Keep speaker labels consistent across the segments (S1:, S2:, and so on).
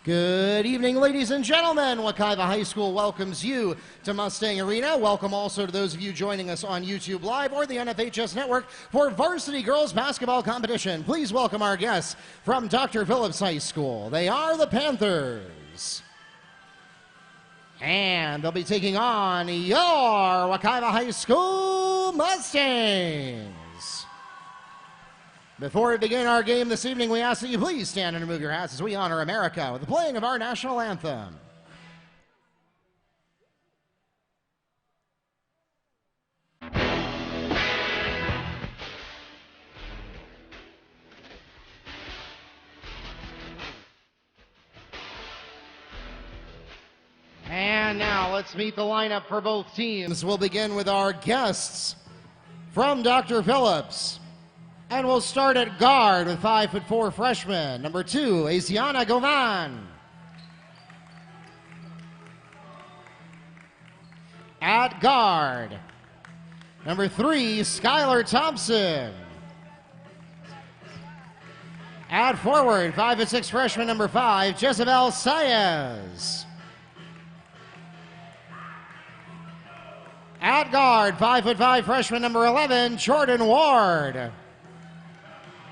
S1: Good evening, ladies and gentlemen. Wekiva High School welcomes you to Mustang Arena. Welcome also to those of you joining us on YouTube Live or the NFHS Network for Varsity Girls Basketball Competition. Please welcome our guests from Dr. Phillips High School. They are the Panthers. And they'll be taking on your Wekiva High School Mustangs. Before we begin our game this evening, we ask that you please stand and remove your hats as we honor America with the playing of our national anthem. And now let's meet the lineup for both teams. We'll begin with our guests from Dr. Phillips. And we'll start at guard with 5'4" freshman, number 2, Asiana Govan. At guard, number 3, Skylar Thompson. At forward, 5'6" freshman, number 5, Jezebel Saez. At guard, 5'5" freshman, number 11, Jordan Ward.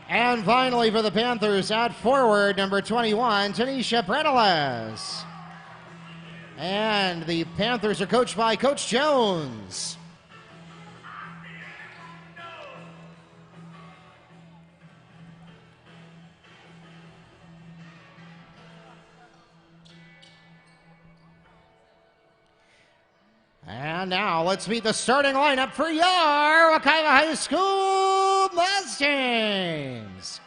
S1: And finally for the Panthers, at forward, number 21, Tanisha Predeles. And the Panthers are coached by Coach Jones. And now let's meet the starting lineup for your Wekiva High School Mustangs.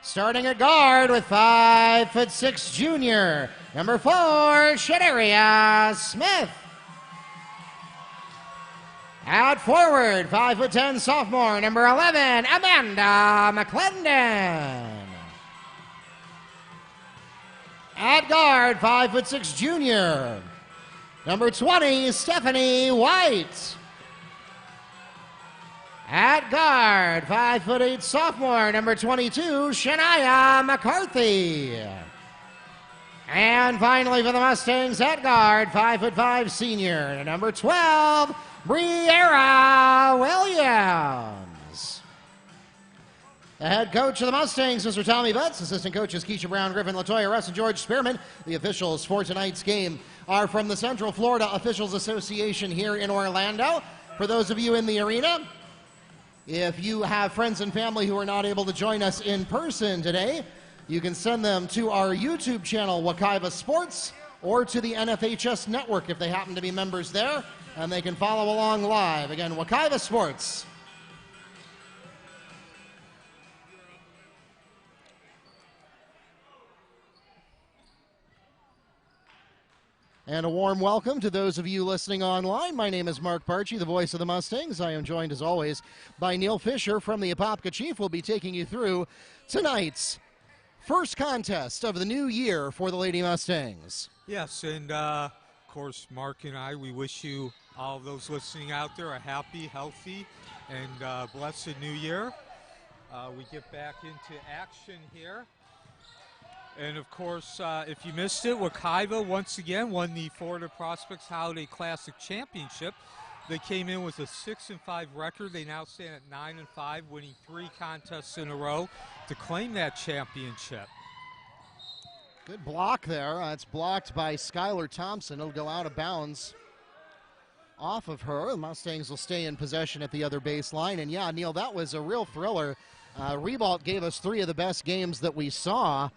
S1: Starting at guard with 5'6" junior, number 4, Shadaria Smith. At forward, 5'10" sophomore, number 11, Amanda McClendon. At guard, 5'6" junior, number 20, Stephanie White. At guard, 5'8" sophomore, number 22, Shania McCarthy. And finally for the Mustangs at guard, 5'5" senior, number 12, Briera Williams. The head coach of the Mustangs, Mr. Tommy Butts. Assistant coaches Keisha Brown, Griffin Latoya, Russ, and George Spearman. The officials for tonight's game are from the Central Florida Officials Association here in Orlando. For those of you in the arena, if you have friends and family who are not able to join us in person today, you can send them to our YouTube channel, Wekiva Sports, or to the NFHS Network if they happen to be members there, and they can follow along live. Again, Wekiva Sports. And a warm welcome to those of you listening online. My name is Mark Parchi, the voice of the Mustangs. I am joined, as always, by Neil Fisher from the Apopka Chief. We'll be taking you through tonight's first contest of the new year for the Lady Mustangs.
S2: Yes, and of course, Mark and I, we wish you, all of those listening out there, a happy, healthy, and blessed new year. We get back into action here. And of course, if you missed it, Wekiva once again won the Florida Prospects Holiday Classic Championship. They came in with a 6-5 record. They now stand at 9-5, winning 3 contests in a row to claim that championship.
S1: Good block there. It's blocked by Skylar Thompson. It'll go out of bounds off of her. The Mustangs will stay in possession at the other baseline. And yeah, Neil, that was a real thriller. Ribault gave us 3 of the best games that we saw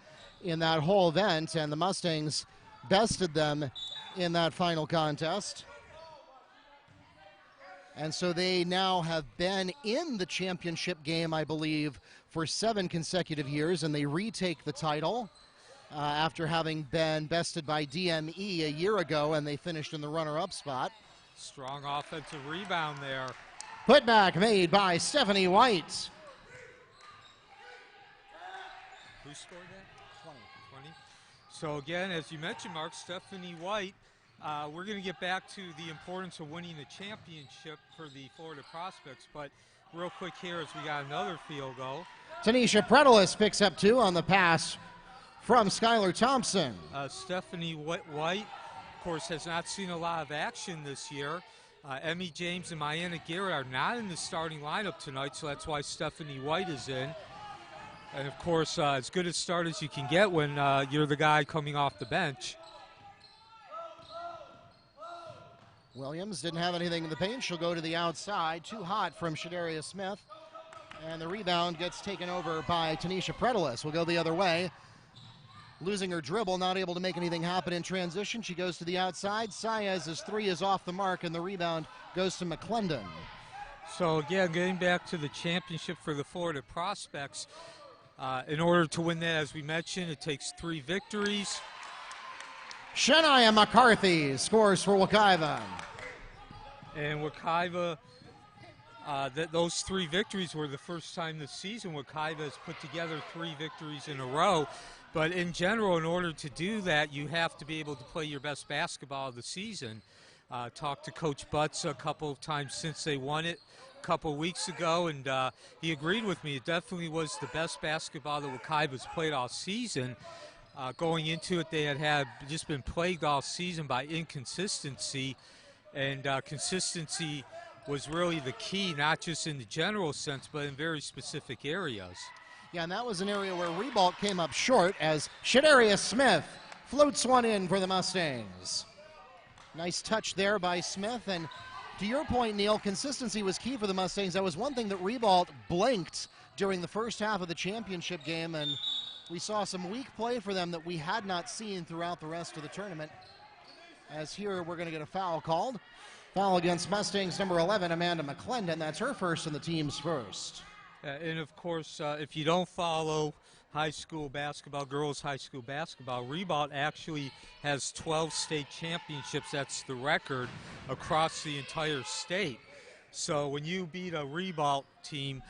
S1: in that whole event, and the Mustangs bested them in that final contest. And so they now have been in the championship game, I believe, for 7 consecutive years, and they retake the title after having been bested by DME a year ago, and they finished in the runner-up spot.
S2: Strong offensive rebound there.
S1: Putback made by Stephanie White.
S2: Who scored that? 20. So again, as you mentioned, Mark, Stephanie White, we're going to get back to the importance of winning the championship for the Florida Prospects, but real quick here as we got another field goal.
S1: Tanisha Predeles picks up 2 on the pass from Skylar Thompson.
S2: Stephanie White, of course, has not seen a lot of action this year. Emmy James and Mayanna Garrett are not in the starting lineup tonight, so that's why Stephanie White is in. And, of course, as good a start as you can get when you're the guy coming off the bench.
S1: Williams didn't have anything in the paint. She'll go to the outside. Too hot from Shadaria Smith. And the rebound gets taken over by Tanisha Predelis. We'll go the other way. Losing her dribble, not able to make anything happen in transition. She goes to the outside. Saez's three is off the mark, and the rebound goes to McClendon.
S2: So, again, getting back to the championship for the Florida Prospects, in order to win that, as we mentioned, it takes 3 victories.
S1: Shania McCarthy scores for Wekiva.
S2: And Wekiva, those 3 victories were the first time this season Wekiva has put together 3 victories in a row. But in general, in order to do that, you have to be able to play your best basketball of the season. Talked to Coach Butts a couple of times since they won it a couple of weeks ago, and he agreed with me. It definitely was the best basketball that Wekiva's played all season. Going into it, they had just been plagued all season by inconsistency, and consistency was really the key, not just in the general sense, but in very specific areas.
S1: Yeah, and that was an area where Ribault came up short as Shadaria Smith floats one in for the Mustangs. Nice touch there by Smith, and to your point, Neil, consistency was key for the Mustangs. That was one thing that Ribault blinked during the first half of the championship game, and we saw some weak play for them that we had not seen throughout the rest of the tournament. As here, we're going to get a foul called. Foul against Mustangs number 11, Amanda McClendon. That's her first and the team's first.
S2: And, of course, if you don't follow high school basketball, girls high school basketball, Ribault actually has 12 state championships. That's the record across the entire state. So when you beat a Ribault team,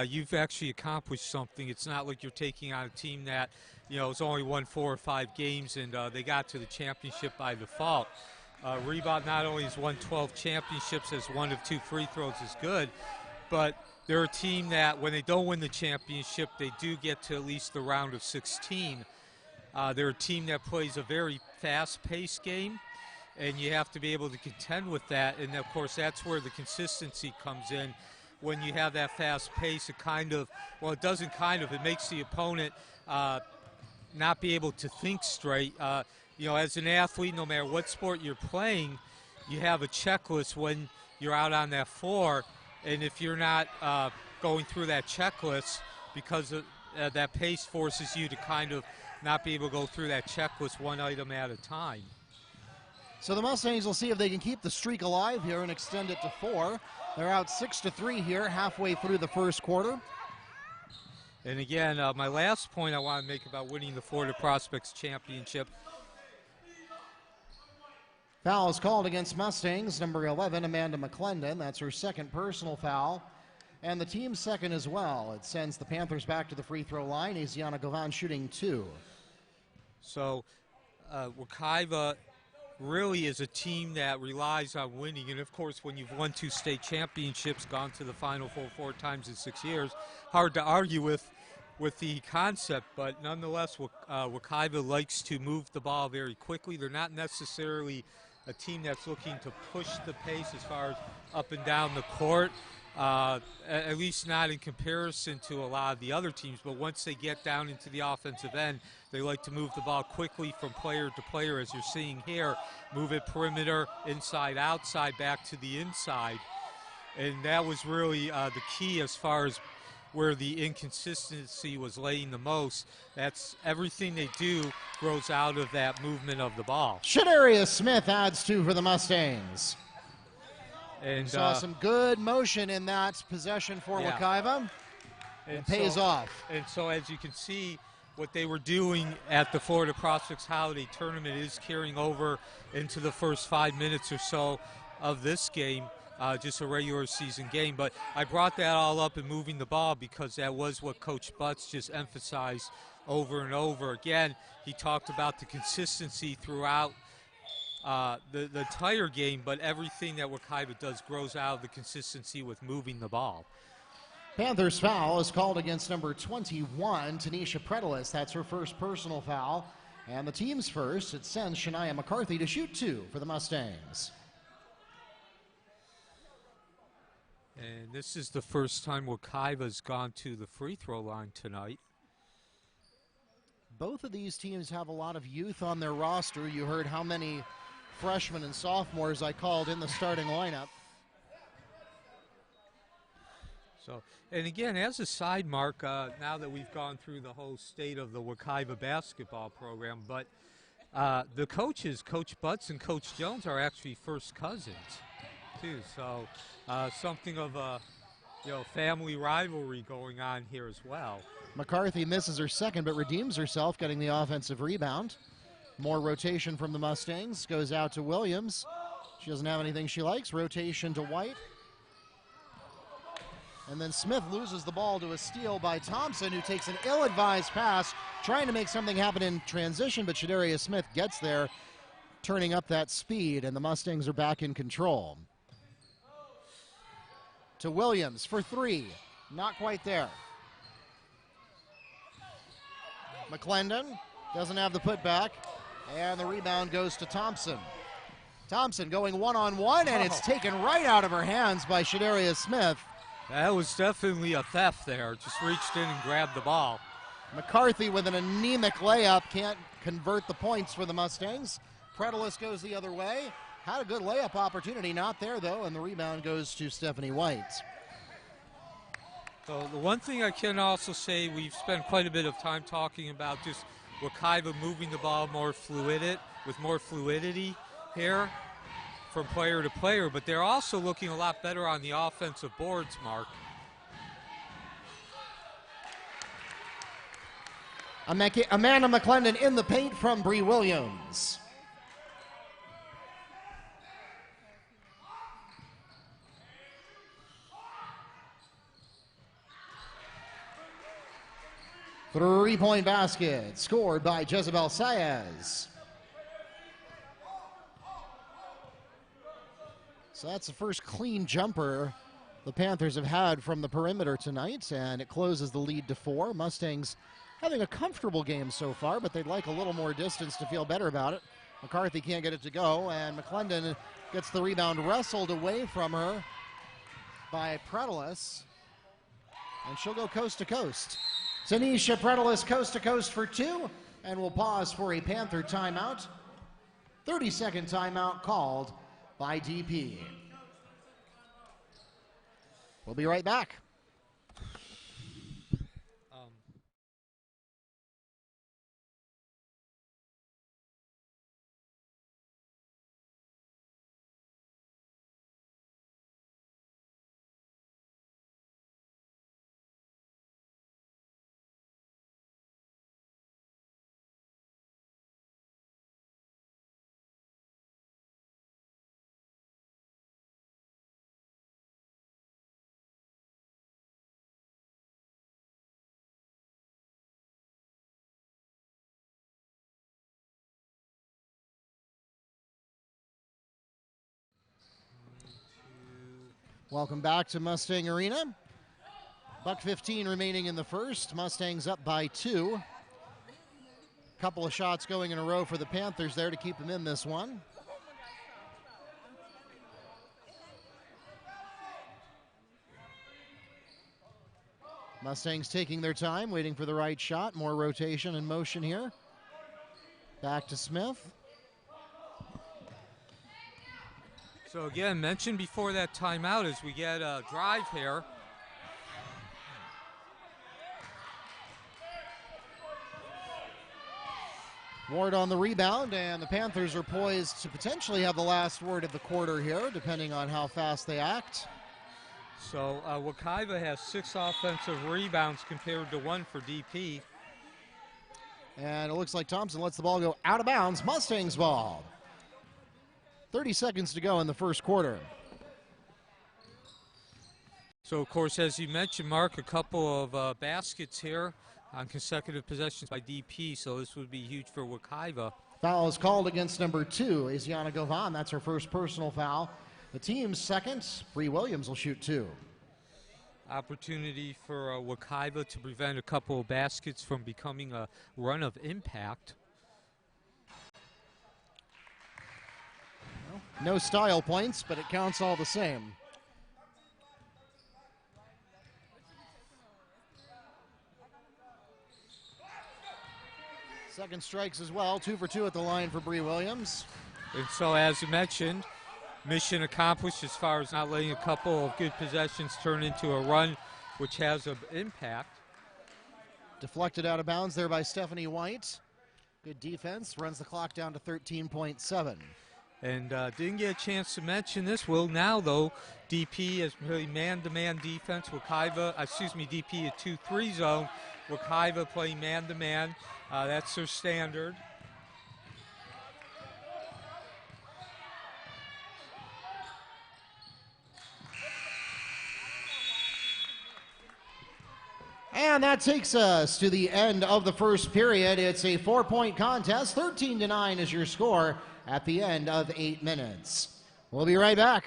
S2: you've actually accomplished something. It's not like you're taking on a team that, has only won 4 or 5 games and they got to the championship by default. Ribault not only has won 12 championships, has 1 of 2 free throws is good, but they're a team that when they don't win the championship, they do get to at least the round of 16. They're a team that plays a very fast-paced game, and you have to be able to contend with that. And, of course, that's where the consistency comes in. When you have that fast pace, it makes the opponent not be able to think straight. As an athlete, no matter what sport you're playing, you have a checklist when you're out on that floor. And if you're not going through that checklist, because of, that pace forces you to kind of not be able to go through that checklist one item at a time.
S1: So the Mustangs will see if they can keep the streak alive here and extend it to 4. They're out 6-3 here, halfway through the first quarter.
S2: And again, my last point I want to make about winning the Florida Prospects Championship.
S1: Foul is called against Mustangs, number 11, Amanda McClendon. That's her second personal foul, and the team's second as well. It sends the Panthers back to the free throw line. Isiana Govan shooting 2.
S2: So Wekiva really is a team that relies on winning, and of course when you've won 2 state championships, gone to the Final Four 4 times in 6 years, hard to argue with the concept, but nonetheless Wekiva likes to move the ball very quickly. They're not necessarily a team that's looking to push the pace as far as up and down the court, at least not in comparison to a lot of the other teams. But once they get down into the offensive end, they like to move the ball quickly from player to player, as you're seeing here. Move it perimeter, inside, outside, back to the inside. And that was really the key as far as where the inconsistency was laying the most. That's everything they do grows out of that movement of the ball.
S1: Shadaria Smith adds 2 for the Mustangs.
S2: And
S1: saw some good motion in that possession for Wekiva. It pays off.
S2: And so as you can see, what they were doing at the Florida Prospects Holiday Tournament is carrying over into the first 5 minutes or so of this game. Just a regular season game. But I brought that all up in moving the ball because that was what Coach Butts just emphasized over and over. Again, he talked about the consistency throughout the entire game, but everything that Wekiva does grows out of the consistency with moving the ball.
S1: Panthers foul is called against number 21, Tanisha Predelis. That's her first personal foul. And the team's first, it sends Shania McCarthy to shoot 2 for the Mustangs.
S2: And this is the first time Wekiva's gone to the free throw line tonight.
S1: Both of these teams have a lot of youth on their roster. You heard how many freshmen and sophomores I called in the starting lineup.
S2: So, and again, as a side mark, now that we've gone through the whole state of the Wekiva basketball program, but the coaches, Coach Butts and Coach Jones, are actually first cousins, too. So, something of a family rivalry going on here as well.
S1: McCarthy misses her second, but redeems herself, getting the offensive rebound. More rotation from the Mustangs. Goes out to Williams. She doesn't have anything she likes. Rotation to White. And then Smith loses the ball to a steal by Thompson, who takes an ill-advised pass, trying to make something happen in transition, but Shadaria Smith gets there, turning up that speed, and the Mustangs are back in control. To Williams for 3. Not quite there. McClendon doesn't have the putback, and the rebound goes to Thompson. Thompson going one-on-one, and it's taken right out of her hands by Shadaria Smith.
S2: That was definitely a theft there. Just reached in and grabbed the ball.
S1: McCarthy with an anemic layup can't convert the points for the Mustangs. Predelis goes the other way. Had a good layup opportunity, not there though, and the rebound goes to Stephanie White.
S2: So the one thing I can also say, we've spent quite a bit of time talking about just Wekiva moving the ball with more fluidity here from player to player, but they're also looking a lot better on the offensive boards, Mark.
S1: Amanda McClendon in the paint from Bree Williams. Three-point basket scored by Jezebel Saez. So that's the first clean jumper the Panthers have had from the perimeter tonight, and it closes the lead to 4. Mustangs having a comfortable game so far, but they'd like a little more distance to feel better about it. McCarthy can't get it to go, and McClendon gets the rebound wrestled away from her by Predelis, and she'll go coast to coast. Tanisha Predelis coast to coast for 2, and we'll pause for a Panther timeout. 30-second timeout called by DP. We'll be right back. Welcome back to Mustang Arena. $1:15 remaining in the first. Mustangs up by 2. Couple of shots going in a row for the Panthers there to keep them in this one. Mustangs taking their time, waiting for the right shot. More rotation and motion here. Back to Smith.
S2: So again, mentioned before that timeout as we get a drive here.
S1: Ward on the rebound, and the Panthers are poised to potentially have the last word of the quarter here, depending on how fast they act.
S2: So Wekiva has 6 offensive rebounds compared to 1 for DP.
S1: And it looks like Thompson lets the ball go out of bounds. Mustangs ball. 30 seconds to go in the first quarter.
S2: So, of course, as you mentioned, Mark, a couple of baskets here on consecutive possessions by DP, so this would be huge for Wekiva.
S1: Foul is called against number 2, Asiana Govan. That's her first personal foul. The team's second. Bree Williams will shoot 2.
S2: Opportunity for Wekiva to prevent a couple of baskets from becoming a run of impact.
S1: Well, no style points, but it counts all the same. Second strikes as well, 2 for 2 at the line for Bree Williams.
S2: And so, as you mentioned, mission accomplished as far as not letting a couple of good possessions turn into a run, which has an impact.
S1: Deflected out of bounds there by Stephanie White. Good defense, runs the clock down to 13.7.
S2: And didn't get a chance to mention this. Will now, though, DP is really man-to-man defense. DP a 2-3 zone. Wekiva playing man-to-man. That's their standard.
S1: And that takes us to the end of the first period. It's a 4-point contest. 13-9 is your score at the end of 8 minutes. We'll be right back.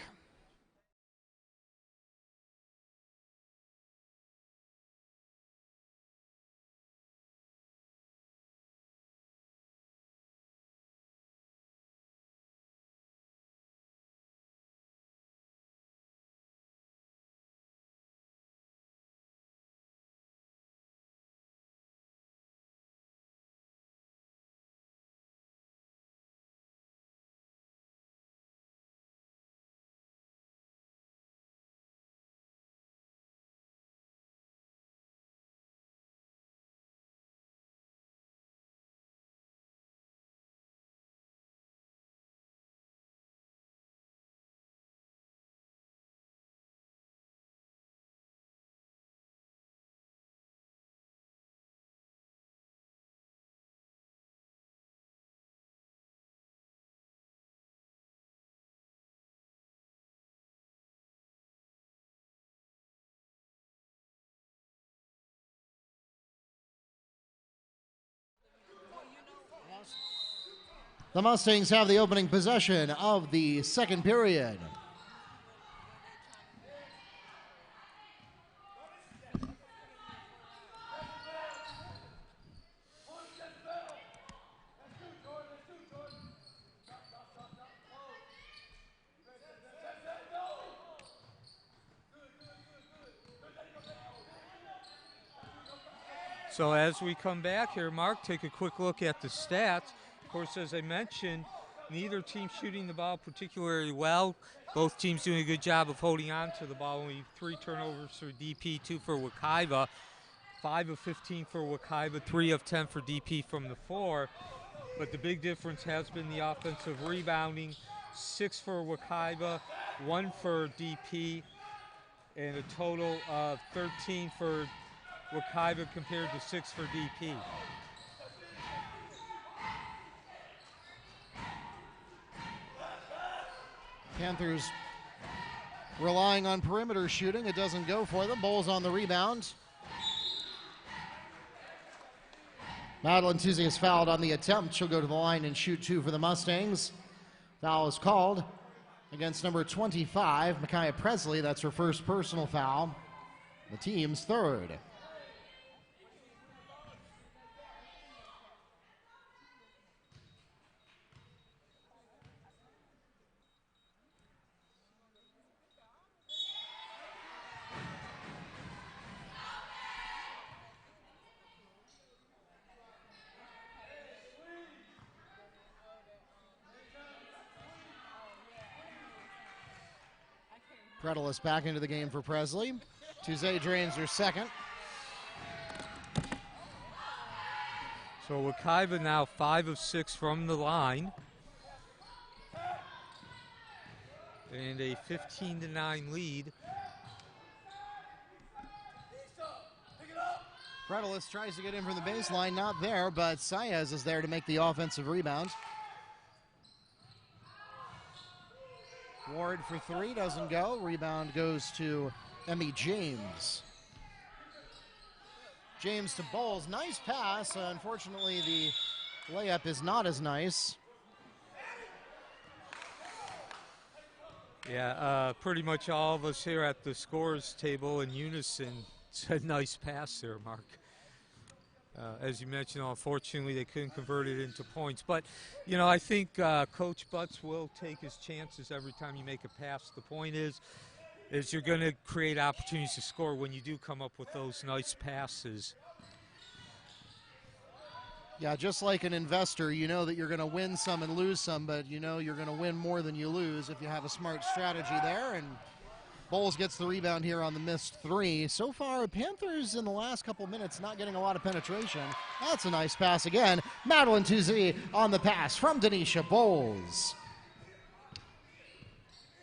S1: The Mustangs have the opening possession of the second period.
S2: So as we come back here, Mark, take a quick look at the stats. Of course, as I mentioned, neither team shooting the ball particularly well. Both teams doing a good job of holding on to the ball. Only 3 turnovers for DP, 2 for Wekiva. 5 of 15 for Wekiva, 3 of 10 for DP from the floor. But the big difference has been the offensive rebounding. 6 for Wekiva, 1 for DP, and a total of 13 for Wekiva compared to 6 for DP.
S1: Panthers relying on perimeter shooting. It doesn't go for them. Bowles on the rebound. Madeline Tuzzi is fouled on the attempt. She'll go to the line and shoot 2 for the Mustangs. Foul is called against number 25, Micaiah Presley. That's her first personal foul. The team's third. Predelis back into the game for Presley. Tuzzi drains her second.
S2: So Wekiva now 5 of 6 from the line. And a 15-9 lead.
S1: Predelis tries to get in from the baseline, not there, but Saez is there to make the offensive rebound. Ward for 3, doesn't go. Rebound goes to Emmy James. James to Bowles. Nice pass. Unfortunately, the layup is not as nice.
S2: Yeah, pretty much all of us here at the scores table in unison said nice pass there, Mark. As you mentioned, unfortunately, they couldn't convert it into points. But, you know, I think Coach Butts will take his chances every time you make a pass. The point is you're going to create opportunities to score when you do come up with those nice passes.
S1: Yeah, just like an investor, you know that you're going to win some and lose some, but you know you're going to win more than you lose if you have a smart strategy there. And Bowles gets the rebound here on the missed three. So far, Panthers in the last couple minutes not getting a lot of penetration. That's a nice pass again. Madeline Touzy on the pass from Denisha Bowles.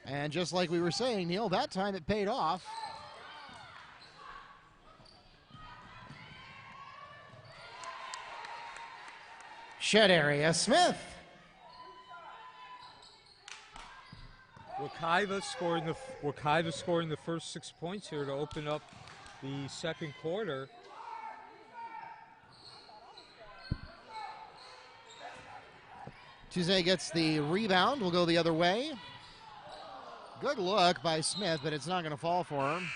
S1: And just like we were saying, Neil, that time it paid off. Shed area, Smith.
S2: Wekiva scoring the first 6 points here to open up the second quarter.
S1: Touzy gets the rebound. Will go the other way. Good look by Smith, but it's not going to fall for him.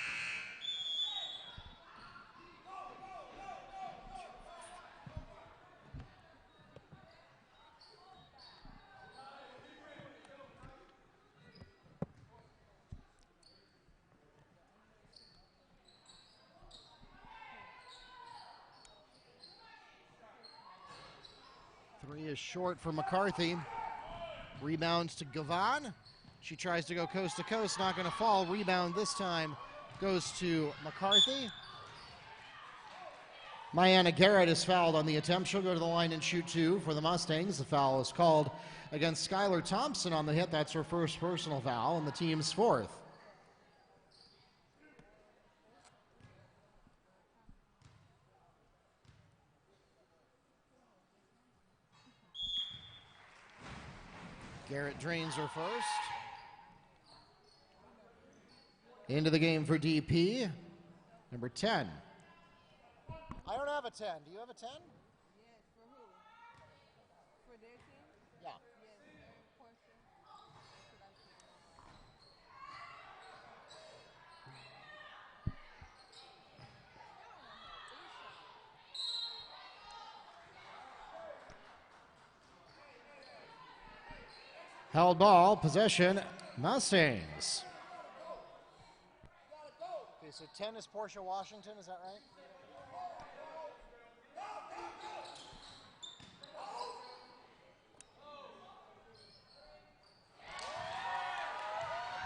S1: Three is short for McCarthy. Rebounds to Gavon. She tries to go coast to coast, not going to fall. Rebound this time goes to McCarthy. Mayanna Garrett is fouled on the attempt. She'll go to the line and shoot two for the Mustangs. The foul is called against Skylar Thompson on the hit. That's her first personal foul and the team's fourth. Garrett drains her first. Into the game for DP, number 10. I don't have a 10. Do you have a 10?
S3: Yes, for who? For their team?
S1: Yeah.
S3: Yes, Portia.
S1: Held ball, possession, Mustangs. Okay, so 10 is Portia Washington, is that right?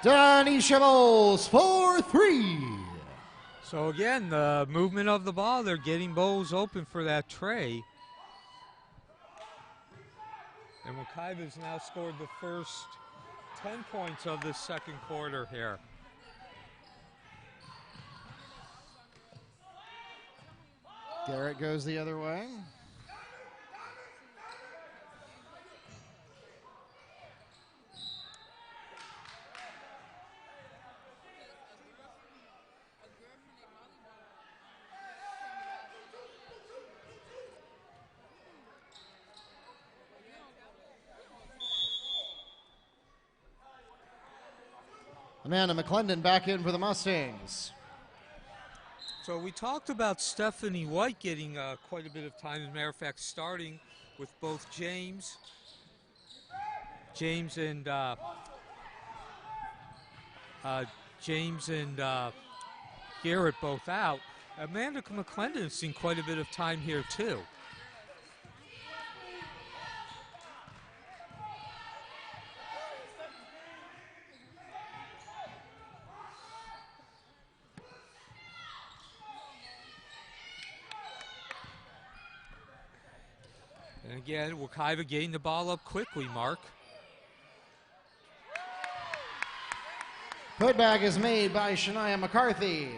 S1: Denisha Bowles for three.
S2: So again, the movement of the ball, they're getting Bowles open for that tray. And Wekiva's now scored the first 10 points of the second quarter here.
S1: Garrett goes the other way. Amanda McClendon back in for the Mustangs.
S2: So we talked about Stephanie White getting quite a bit of time. As a matter of fact, starting with both James and Garrett both out. Amanda McClendon has seen quite a bit of time here too. And again, Wekiva getting the ball up quickly, Mark.
S1: Putback is made by Shania McCarthy.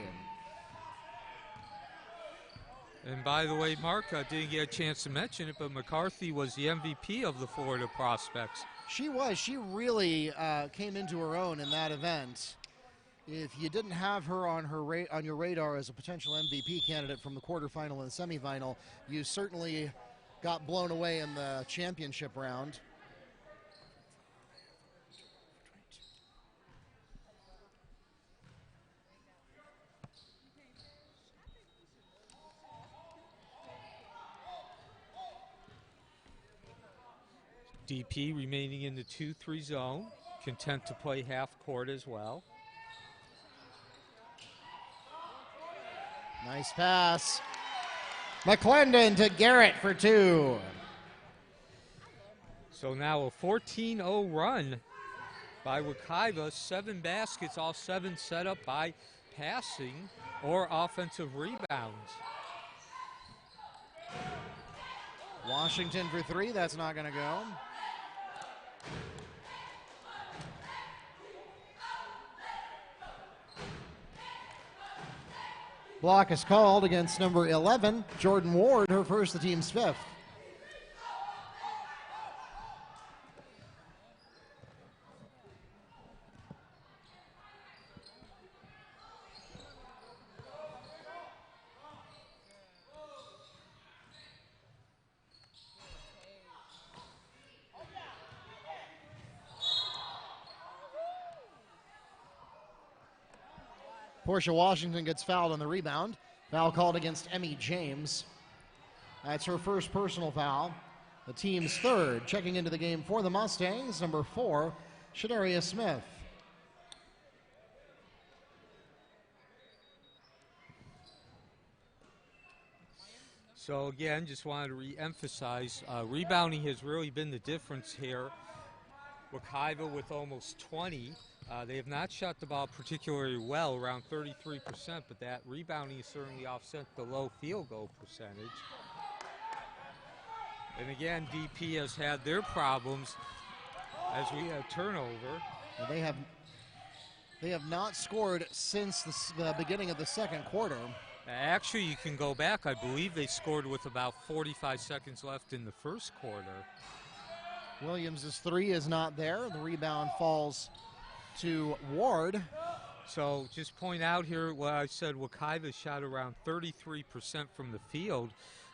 S2: And by the way, Mark, I didn't get a chance to mention it, but McCarthy was the MVP of the Florida Prospects.
S1: She was. She really came into her own in that event. If you didn't have her on your radar as a potential MVP candidate from the quarterfinal and semifinal, you certainly got blown away in the championship round.
S2: DP remaining in the 2-3 zone, content to play half court as well.
S1: Nice pass. McClendon to Garrett for 2.
S2: So now a 14-0 run by Wekiva. 7 baskets, all 7 set up by passing or offensive rebounds.
S1: Washington for 3. That's not going to go. Block is called against number 11, Jordan Ward, her first, the team's 5th. Portia Washington gets fouled on the rebound. Foul called against Emmy James. That's her first personal foul. The team's 3rd. Checking into the game for the Mustangs, number 4, Shadaria Smith.
S2: So again, just wanted to re-emphasize, rebounding has really been the difference here. Wekiva with almost 20. They have not shot the ball particularly well, around 33%, but that rebounding certainly offset the low field goal percentage. And again, DP has had their problems as we have turnover.
S1: They have not scored since the beginning of the second quarter.
S2: Actually, you can go back. I believe they scored with about 45 seconds left in the first quarter.
S1: Williams' 3 is not there. The rebound falls to Ward.
S2: So just point out here what I said, Wekiva shot around 33% from the field.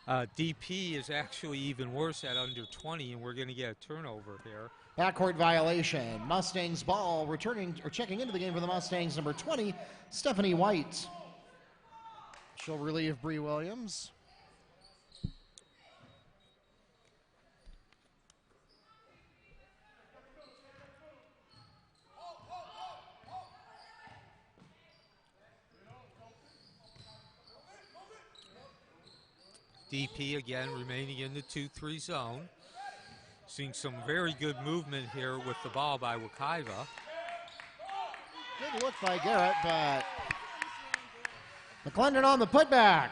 S2: DP is actually even worse at under 20, and we're going to get a turnover here.
S1: Backcourt violation. Mustangs ball returning or checking into the game for the Mustangs, number 20, Stephanie White. She'll relieve Bree Williams.
S2: DP again remaining in the 2-3 zone. Seeing some very good movement here with the ball by Wekiva.
S1: Good look by Garrett, but McClendon on the putback.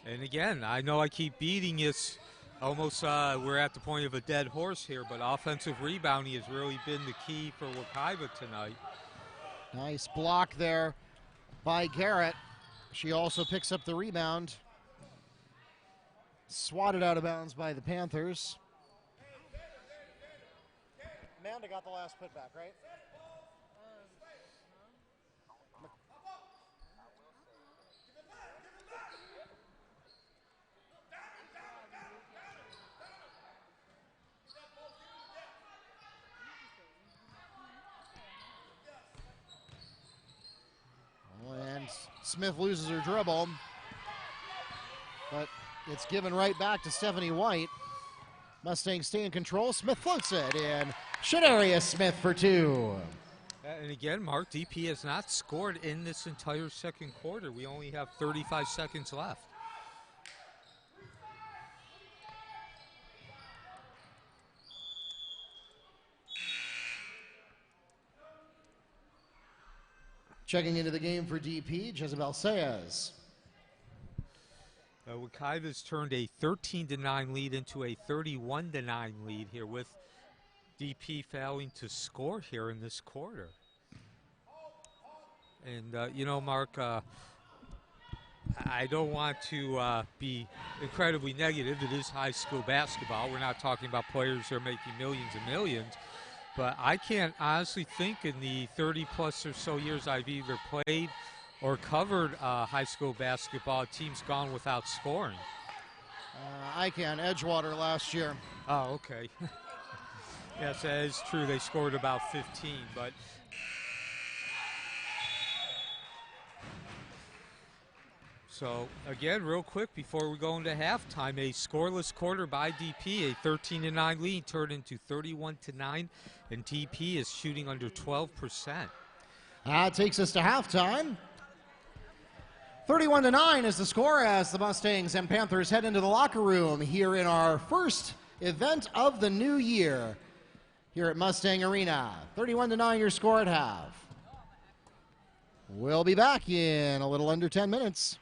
S2: And again, I know I keep beating this. Almost we're at the point of a dead horse here, but offensive rebounding has really been the key for Wekiva tonight.
S1: Nice block there by Garrett. She also picks up the rebound. Swatted out of bounds by the Panthers. Amanda got the last putback, right? And Smith loses her dribble, but it's given right back to Stephanie White. Mustangs stay in control. Smith floats it in. Shadaria Smith for 2.
S2: And again, Mark, DP has not scored in this entire second quarter. We only have 35 seconds left.
S1: Checking into the game for DP, Jezebel Saez.
S2: Wekiva's turned a 13-9 lead into a 31-9 lead here, with DP failing to score here in this quarter. And, you know, Mark, I don't want to be incredibly negative. It is high school basketball. We're not talking about players who are making millions and millions. But I can't honestly think in the 30-plus or so years I've either played or covered high school basketball, teams gone without scoring.
S1: I can. Edgewater last year.
S2: Oh, okay. Yes, that is true. They scored about 15, but So, again, real quick before we go into halftime, a scoreless quarter by DP, a 13-9 lead turned into 31-9, and DP is shooting under 12%.
S1: That takes us to halftime. 31-9 is the score as the Mustangs and Panthers head into the locker room here in our first event of the new year here at Mustang Arena. 31-9 your score at half. We'll be back in a little under 10 minutes.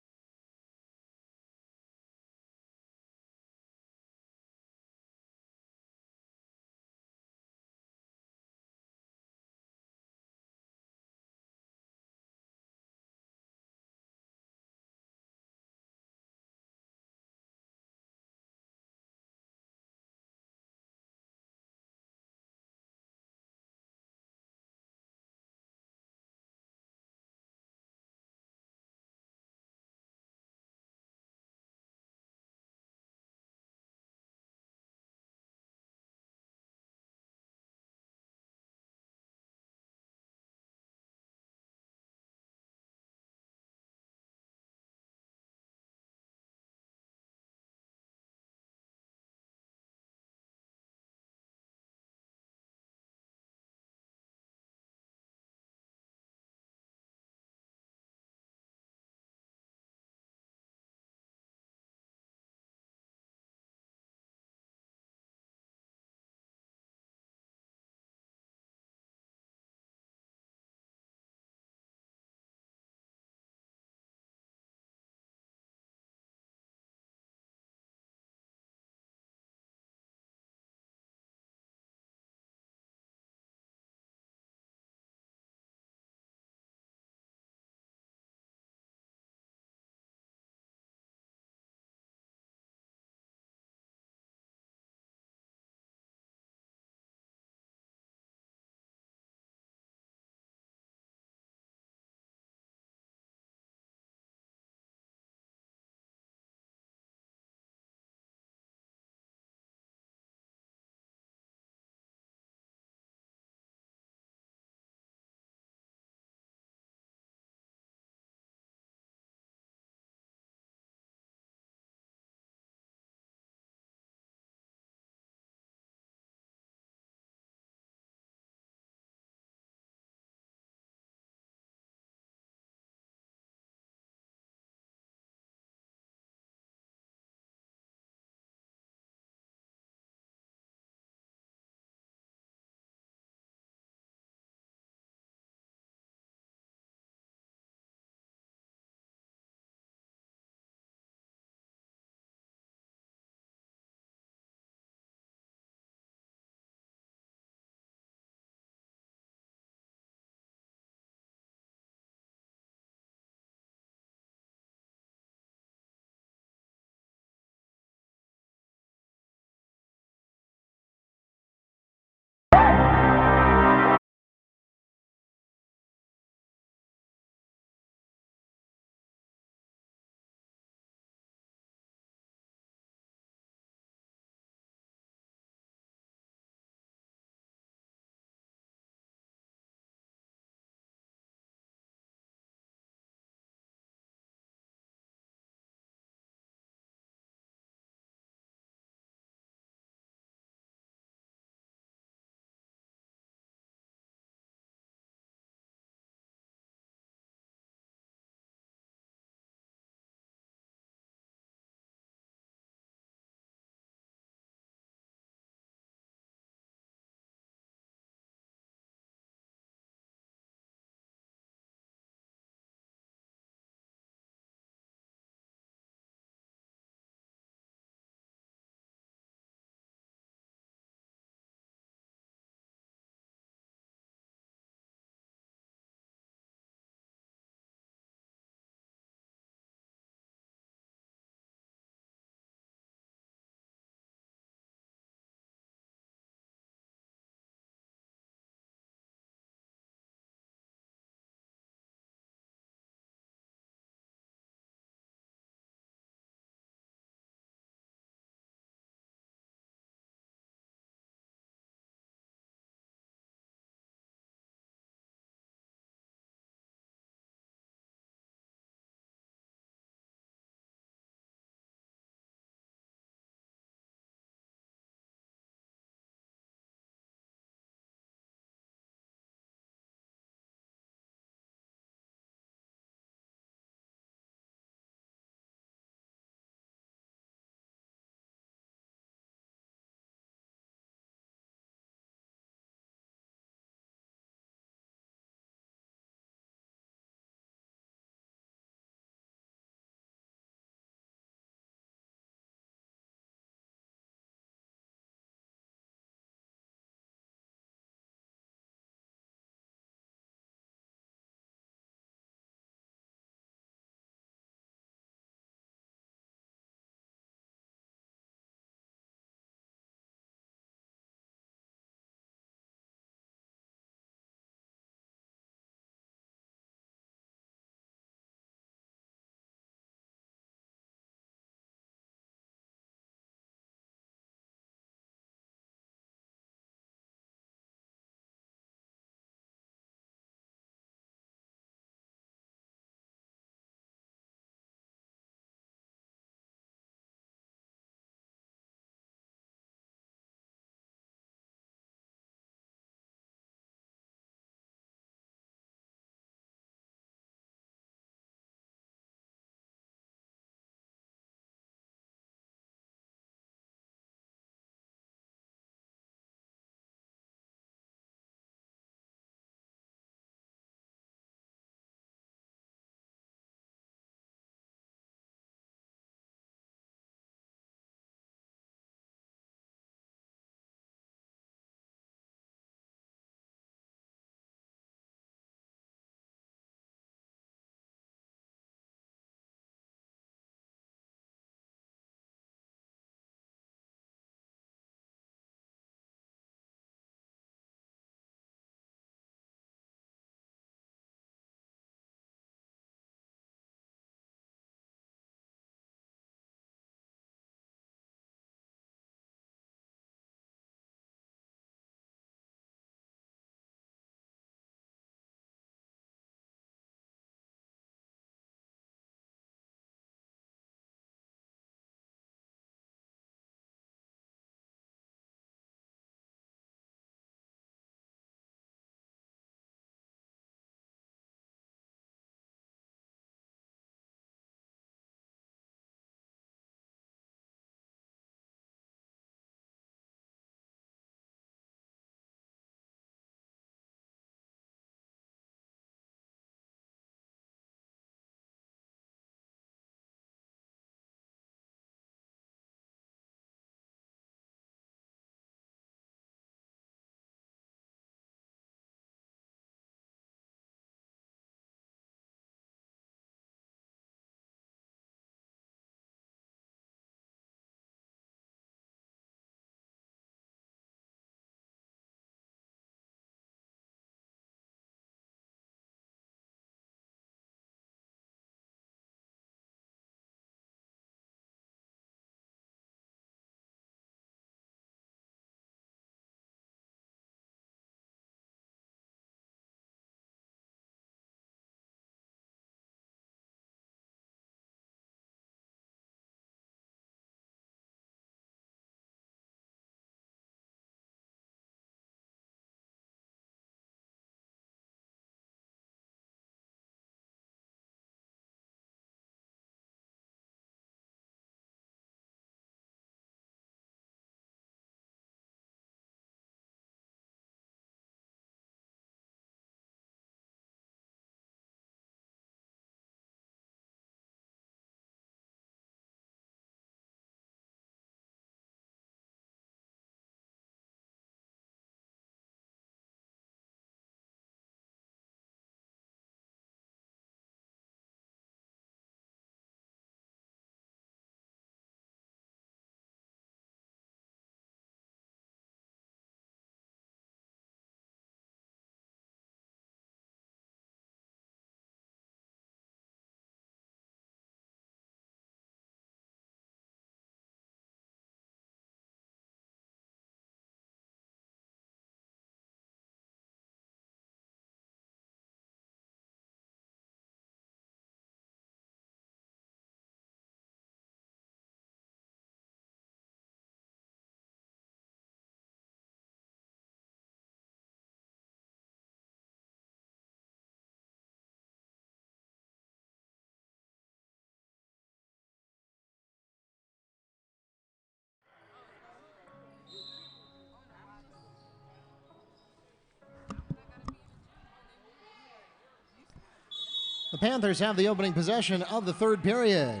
S1: The Panthers have the opening possession of the third period.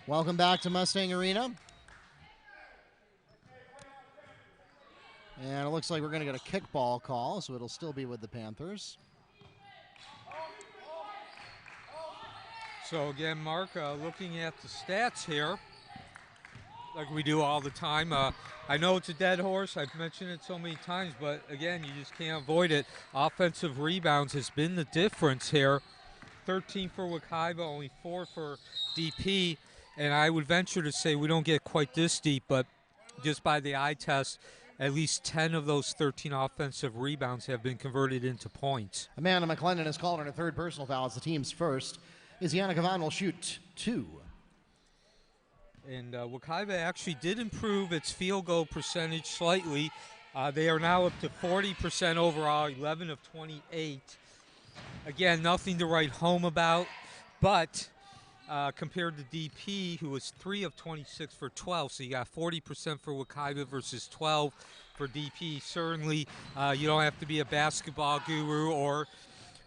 S1: Welcome back to Mustang Arena. And it looks like we're going to get a kickball call, so it'll still be with the Panthers.
S2: So again, Mark, looking at the stats here, like we do all the time. I know it's a dead horse. I've mentioned it so many times, but again, you just can't avoid it. Offensive rebounds has been the difference here. 13 for Wekiva, only 4 for DP. And I would venture to say we don't get quite this deep, but just by the eye test, at least 10 of those 13 offensive rebounds have been converted into points.
S1: Amanda McClendon has called on a third personal foul. It's the team's first. Isiana Gavan will shoot 2.
S2: And Wekiva actually did improve its field goal percentage slightly. They are now up to 40% overall, 11 of 28. Again, nothing to write home about, but compared to DP, who was 3 of 26 for 12, so you got 40% for Wekiva versus 12 for DP. Certainly, you don't have to be a basketball guru or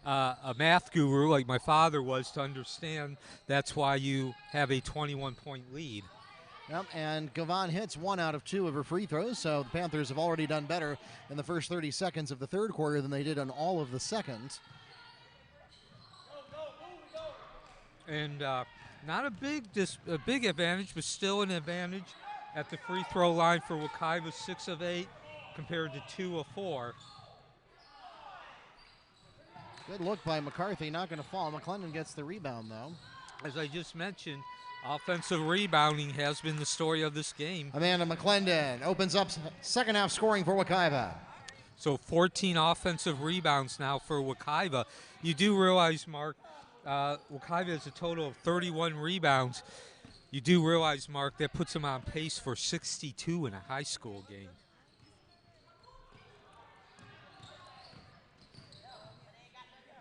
S2: a math guru like my father was to understand that's why you have a 21-point lead.
S1: Yep, and Gavan hits 1 out of 2 of her free throws, so the Panthers have already done better in the first 30 seconds of the third quarter than they did on all of the second.
S2: And not a big advantage, but still an advantage at the free throw line for Wekiva, 6 of 8 compared to 2 of 4.
S1: Good look by McCarthy, not going to fall. McClendon gets the rebound, though.
S2: As I just mentioned, offensive rebounding has been the story of this game.
S1: Amanda McClendon opens up second half scoring for Wekiva.
S2: So 14 offensive rebounds now for Wekiva. You do realize, Mark, Wekiva has a total of 31 rebounds. You do realize, Mark, that puts them on pace for 62 in a high school game.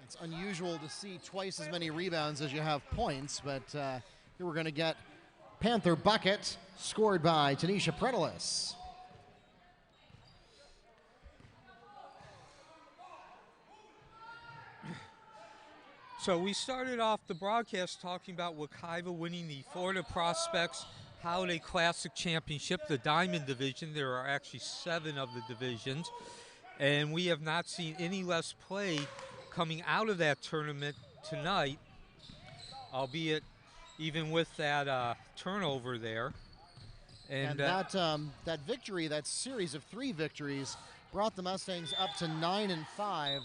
S1: It's unusual to see twice as many rebounds as you have points, but here we're going to get Panther bucket scored by Tanisha Predelis.
S2: So we started off the broadcast talking about Wekiva winning the Florida Prospects Holiday Classic Championship, the Diamond Division. There are actually 7 of the divisions, and we have not seen any less play coming out of that tournament tonight, albeit even with that turnover there.
S1: And that victory, that series of 3 victories, brought the Mustangs up to 9-5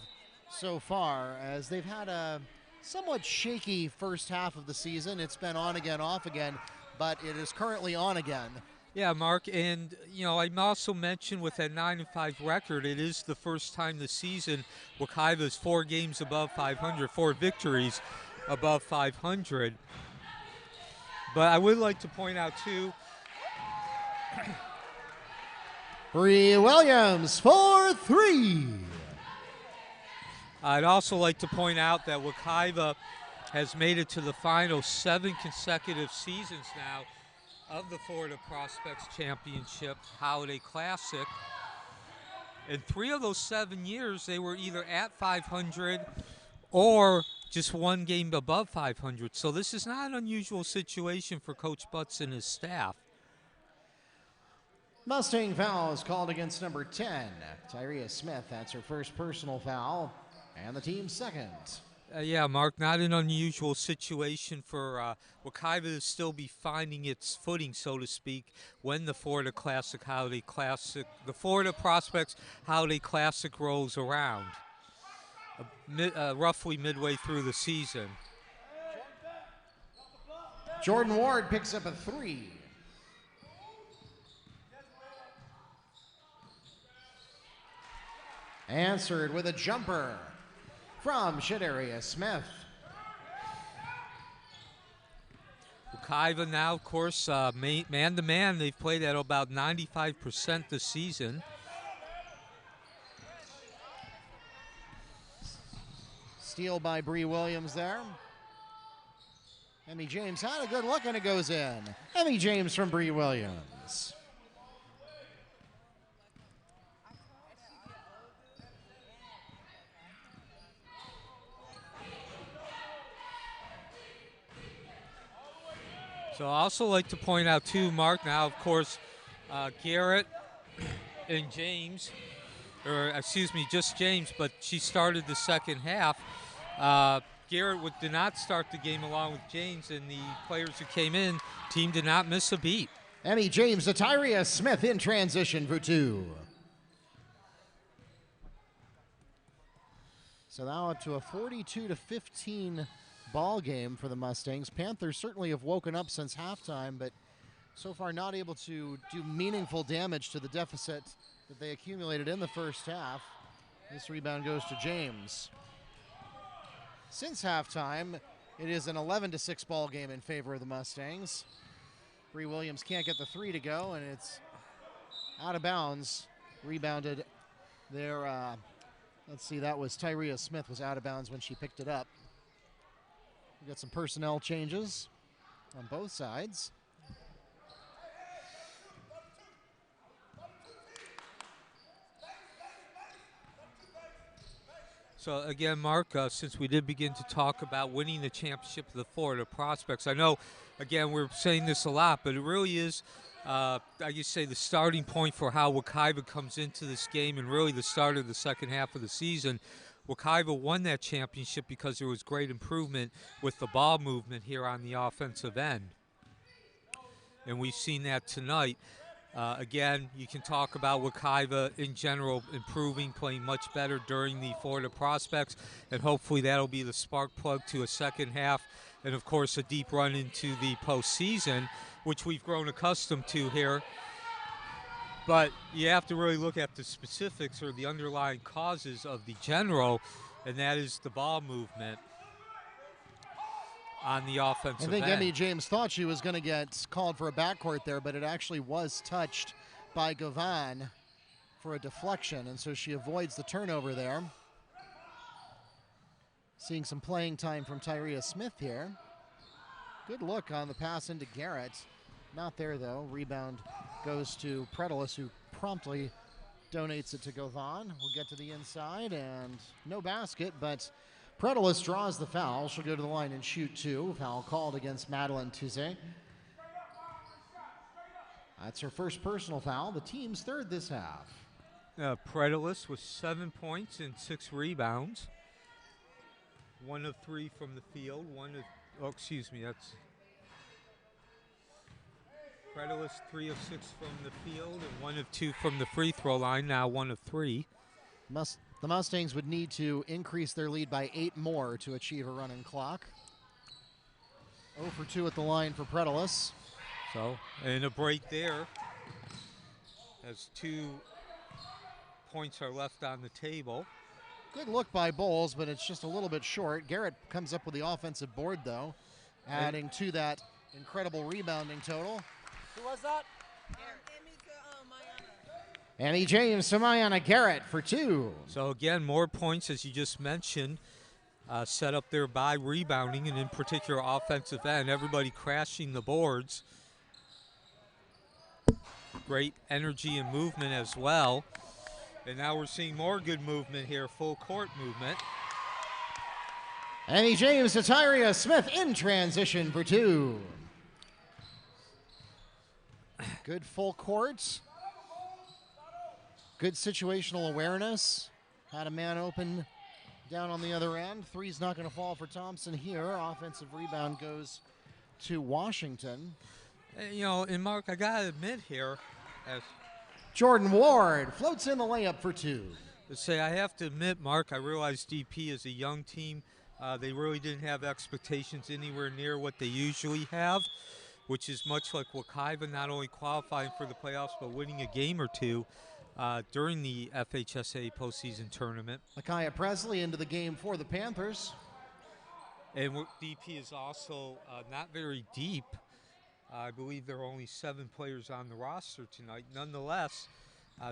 S1: so far, as they've had a somewhat shaky first half of the season. It's been on again, off again, but it is currently on again.
S2: Yeah, Mark, and I also mentioned with that 9-5 record, it is the first time this season Wekiva is 4 games above 500, 4 victories above 500. But I would like to point out too,
S1: Bree Williams for 3.
S2: I'd also like to point out that Wekiva has made it to the final 7 consecutive seasons now of the Florida Prospects Championship Holiday Classic. In 3 of those 7 years, they were either at 500 or just 1 game above 500. So this is not an unusual situation for Coach Butts and his staff.
S1: Mustang foul is called against number 10, Tyria Smith. That's her first personal foul, and the team's second.
S2: Yeah, Mark, not an unusual situation for Wekiva to still be finding its footing, so to speak, when the Florida Prospects Holiday Classic rolls around, roughly midway through the season.
S1: Jordan Ward picks up a 3. Answered with a jumper from Shadaria Smith.
S2: Wekiva now, of course, man-to-man, they've played at about 95% this season.
S1: Steal by Bree Williams there. Emmy James had a good look, and it goes in. Emmy James from Bree Williams.
S2: So I also like to point out too, Mark, now of course, Garrett and James, or excuse me, just James, but she started the second half. Garrett did not start the game along with James, and the players who came in, team did not miss a beat.
S1: Emmy James to Tyria Smith in transition for 2. So now up to a 42-15 ball game for the Mustangs. Panthers certainly have woken up since halftime, but so far not able to do meaningful damage to the deficit that they accumulated in the first half. This rebound goes to James. Since halftime, it is an 11-6 ball game in favor of the Mustangs. Bree Williams can't get the 3 to go, and it's out of bounds. Rebounded there. Let's see, that was Tyria Smith was out of bounds when she picked it up. We got some personnel changes on both sides.
S2: So again, Mark, since we did begin to talk about winning the championship of the Florida Prospects, I know, again, we're saying this a lot, but it really is, I guess say, the starting point for how Wekiva comes into this game and really the start of the second half of the season. Wekiva won that championship because there was great improvement with the ball movement here on the offensive end. And we've seen that tonight. Again, you can talk about Wekiva in general improving, playing much better during the Florida Prospects, and hopefully that'll be the spark plug to a second half, and of course a deep run into the postseason, which we've grown accustomed to here. But you have to really look at the specifics or the underlying causes of the general, and that is the ball movement on the offensive
S1: I think
S2: end.
S1: Emmy James thought she was going to get called for a backcourt there, but it actually was touched by Govan for a deflection, and so she avoids the turnover there. Seeing some playing time from Tyria Smith here. Good look on the pass into Garrett. Not there, though. Rebound goes to Predelis, who promptly donates it to Govan. We'll get to the inside, and no basket, but Predelis draws the foul. She'll go to the line and shoot 2. Foul called against Madeline Touze. That's her first personal foul, the team's third this half.
S2: Predelis with 7 points and 6 rebounds. 1 of 3 from the field. That's Predelis 3 of 6 from the field and 1 of 2 from the free throw line. Now 1 of 3.
S1: The Mustangs would need to increase their lead by 8 more to achieve a running clock. 0 for 2 at the line for Predelis.
S2: So, and a break there as 2 points are left on the table.
S1: Good look by Bowles, but it's just a little bit short. Garrett comes up with the offensive board, though, adding to that incredible rebounding total.
S3: Who was that?
S1: Emmy James to Mayana Garrett for 2.
S2: So again, more points, as you just mentioned, set up there by rebounding, and in particular offensive end. Everybody crashing the boards. Great energy and movement as well. And now we're seeing more good movement here, full court movement.
S1: Emmy James to Tyria Smith in transition for 2. Good full court. Good situational awareness. Had a man open down on the other end. Three's not going to fall for Thompson here. Offensive rebound goes to Washington.
S2: You know, and Mark, I got to admit here, as
S1: Jordan Ward floats in the layup for 2.
S2: to say, I have to admit, Mark, I realize DP is a young team. They really didn't have expectations anywhere near what they usually have, which is much like Wekiva, not only qualifying for the playoffs, but winning a game or 2 during the FHSA postseason tournament.
S1: Micaiah Presley into the game for the Panthers.
S2: And DP is also not very deep. I believe there are only 7 players on the roster tonight. Nonetheless,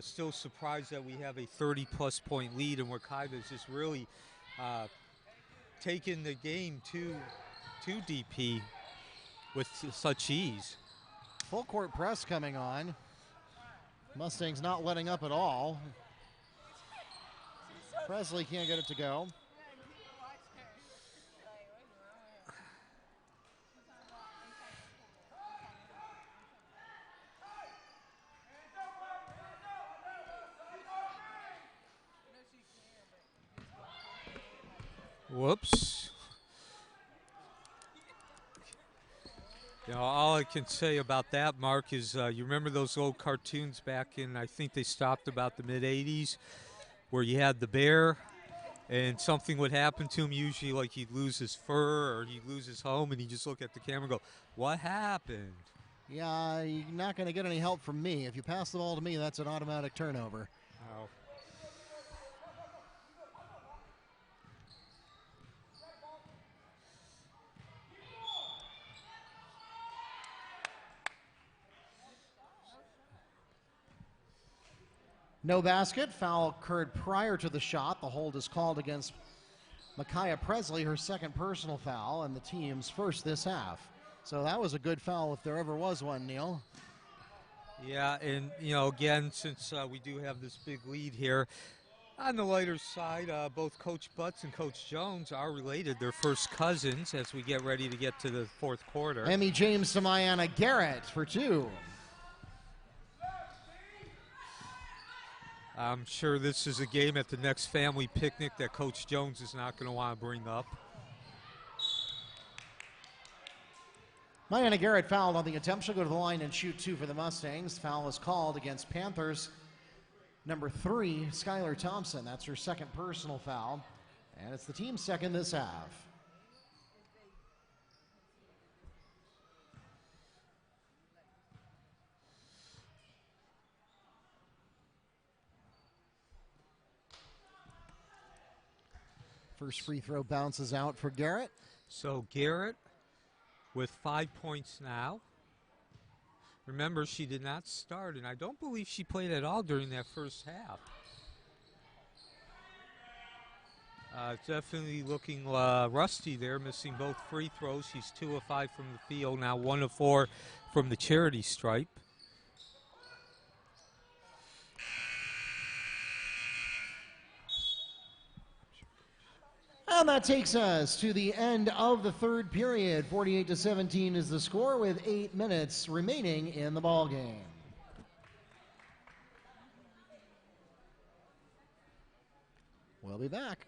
S2: still surprised that we have a 30-plus point lead, and Wekiva is just really taking the game to DP with such ease.
S1: Full court press coming on. Mustangs not letting up at all. Presley can't get it to go.
S2: Whoops. You know, all I can say about that, Mark, is you remember those old cartoons back in, I think they stopped about the mid-'80s, where you had the bear and something would happen to him, usually like he'd lose his fur or he'd lose his home, and he'd just look at the camera and go, what happened?
S1: Yeah, you're not going to get any help from me. If you pass the ball to me, that's an automatic turnover.
S2: Oh.
S1: No basket. Foul occurred prior to the shot. The hold is called against Micaiah Presley, her second personal foul, and the team's first this half. So that was a good foul if there ever was one, Neil.
S2: Yeah, and, you know, again, since we do have this big lead here, on the lighter side, both Coach Butts and Coach Jones are related. They're first cousins as we get ready to get to the fourth quarter.
S1: Emmy James to Maiana Garrett for two.
S2: I'm sure this is a game at the next family picnic that Coach Jones is not going to want to bring up.
S1: Maiana Garrett fouled on the attempt. She'll go to the line and shoot two for the Mustangs. Foul is called against Panthers. Number 3, Skylar Thompson. That's her second personal foul. And it's the team's second this half. First free throw bounces out for Garrett.
S2: So Garrett with 5 points now. Remember, she did not start, and I don't believe she played at all during that first half. Definitely looking rusty there, missing both free throws. She's 2 of 5 from the field, now 1 of 4 from the charity stripe.
S1: And that takes us to the end of the third period. 48-17 is the score with 8 minutes remaining in the ball game. We'll be back.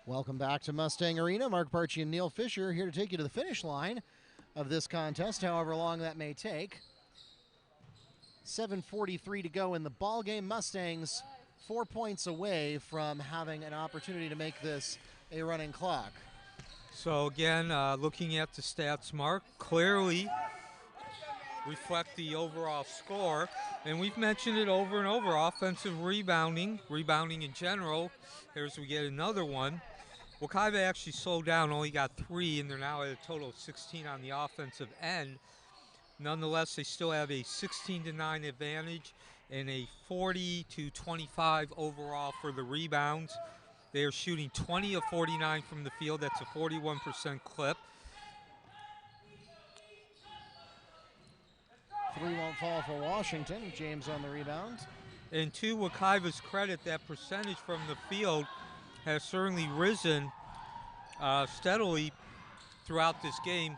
S1: Welcome back to Mustang Arena. Mark Barchi and Neil Fisher here to take you to the finish line of this contest, however long that may take. 7:43 to go in the ball game. Mustangs 4 points away from having an opportunity to make this a running clock.
S2: So again, looking at the stats, Mark, clearly reflect the overall score. And we've mentioned it over and over, offensive rebounding in general. Here's we get another one. Wekiva actually slowed down, only got 3, and they're now at a total of 16 on the offensive end. Nonetheless, they still have a 16-9 advantage and a 40-25 overall for the rebounds. They are shooting 20 of 49 from the field. That's a 41% clip.
S1: 3 won't fall for Washington. James on the rebound.
S2: And to Wekiva's credit, that percentage from the field has certainly risen steadily throughout this game.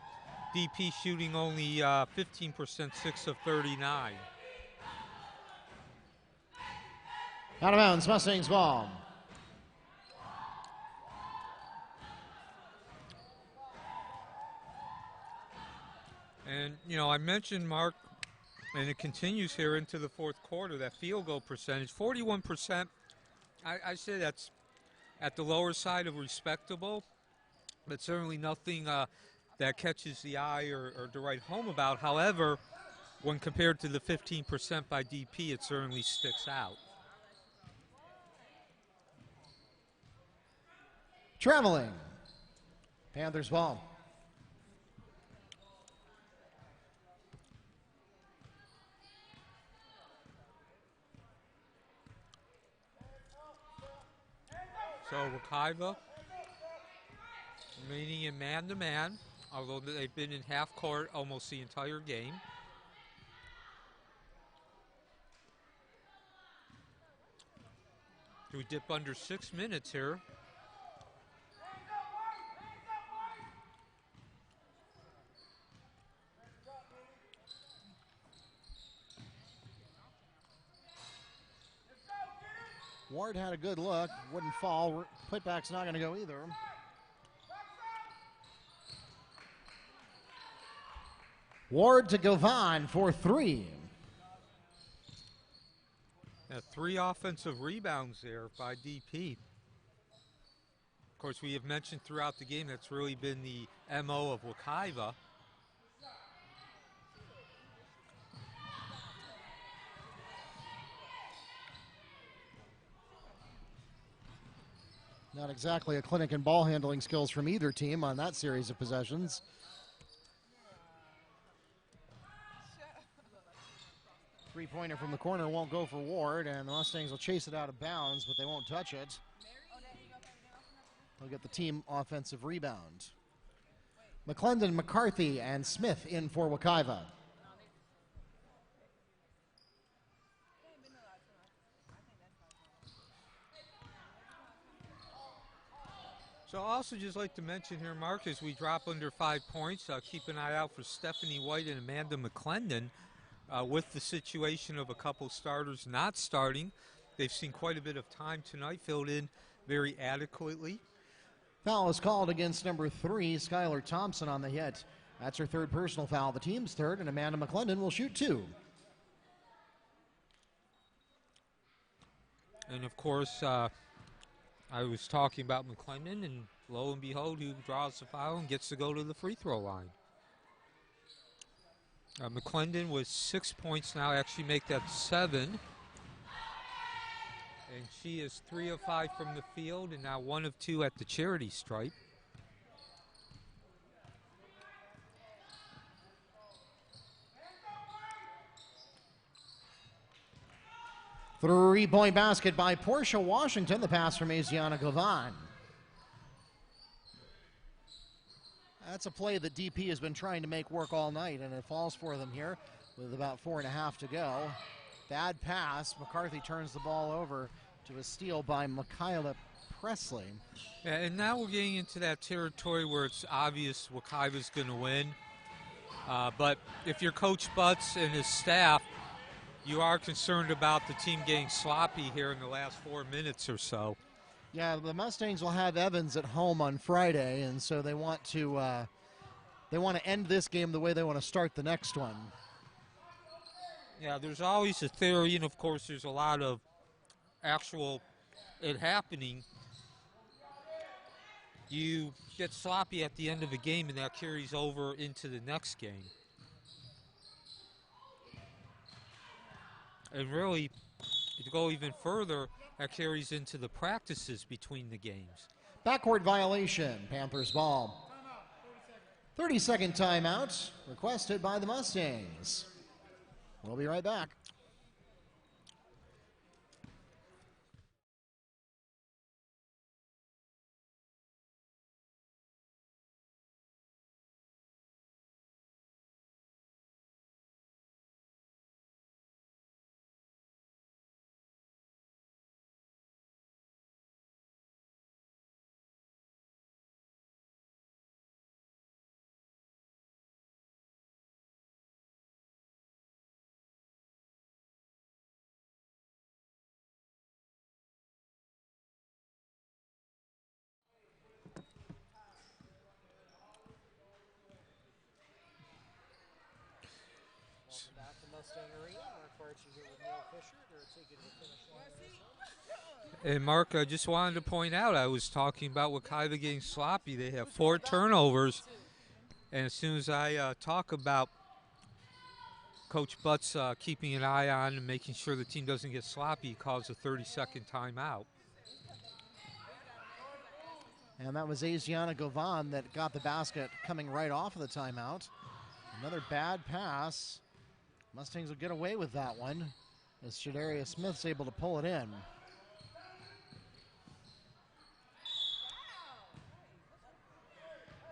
S2: DP shooting only 15%, 6 of 39.
S1: Out of bounds, Mustangs ball.
S2: And, I mentioned, Mark, and it continues here into the fourth quarter, that field goal percentage, 41%. I say that's at the lower side of respectable, but certainly nothing that catches the eye or to write home about. However, when compared to the 15% by DP, it certainly sticks out.
S1: Traveling. Panthers ball.
S2: So Wekiva remaining in man-to-man, although they've been in half court almost the entire game. We dip under 6 minutes here.
S1: Ward had a good look, wouldn't fall. Putback's not going to go either. Ward to Govan for 3.
S2: 3 offensive rebounds there by DP. Of course, we have mentioned throughout the game that's really been the MO of Wekiva.
S1: Not exactly a clinic in ball handling skills from either team on that series of possessions. Three-pointer from the corner won't go for Ward, and the Mustangs will chase it out of bounds, but they won't touch it. They'll get the team offensive rebound. McClendon, McCarthy, and Smith in for Wekiva.
S2: So I also just like to mention here, Mark, as we drop under 5 points, keep an eye out for Stephanie White and Amanda McClendon. With the situation of a couple starters not starting, they've seen quite a bit of time tonight, filled in very adequately.
S1: Foul is called against number 3, Skylar Thompson, on the hit. That's her third personal foul. The team's third, and Amanda McClendon will shoot 2.
S2: And of course, I was talking about McClendon, and lo and behold, who draws the foul and gets to go to the free throw line. McClendon with 6 points now, actually make that 7. And she is 3 of 5 from the field, and now 1 of 2 at the charity stripe.
S1: Three-point basket by Portia Washington. The pass from Asiana Govan. That's a play that DP has been trying to make work all night, and it falls for them here with about 4.5 to go. Bad pass. McCarthy turns the ball over to a steal by Michaela Presley.
S2: Yeah, and now we're getting into that territory where it's obvious Wekiva's going to win. But if you're Coach Butts and his staff, you are concerned about the team getting sloppy here in the last 4 minutes or so.
S1: Yeah, the Mustangs will have Evans at home on Friday, and so they want to end this game the way they want to start the next one.
S2: Yeah, there's always a theory, and of course there's a lot of actual it happening. You get sloppy at the end of a game, and that carries over into the next game. And really, to go even further, that carries into the practices between the games.
S1: Backcourt violation, Panthers ball. 30-second timeout requested by the Mustangs. We'll be right back.
S2: And Mark, I just wanted to point out, I was talking about Wekiva getting sloppy. They have 4 turnovers, and as soon as I talk about Coach Butts keeping an eye on and making sure the team doesn't get sloppy, he calls a 30-second timeout.
S1: And that was Asiana Govan that got the basket coming right off of the timeout. Another bad pass. Mustangs will get away with that one as Shadaria Smith's able to pull it in.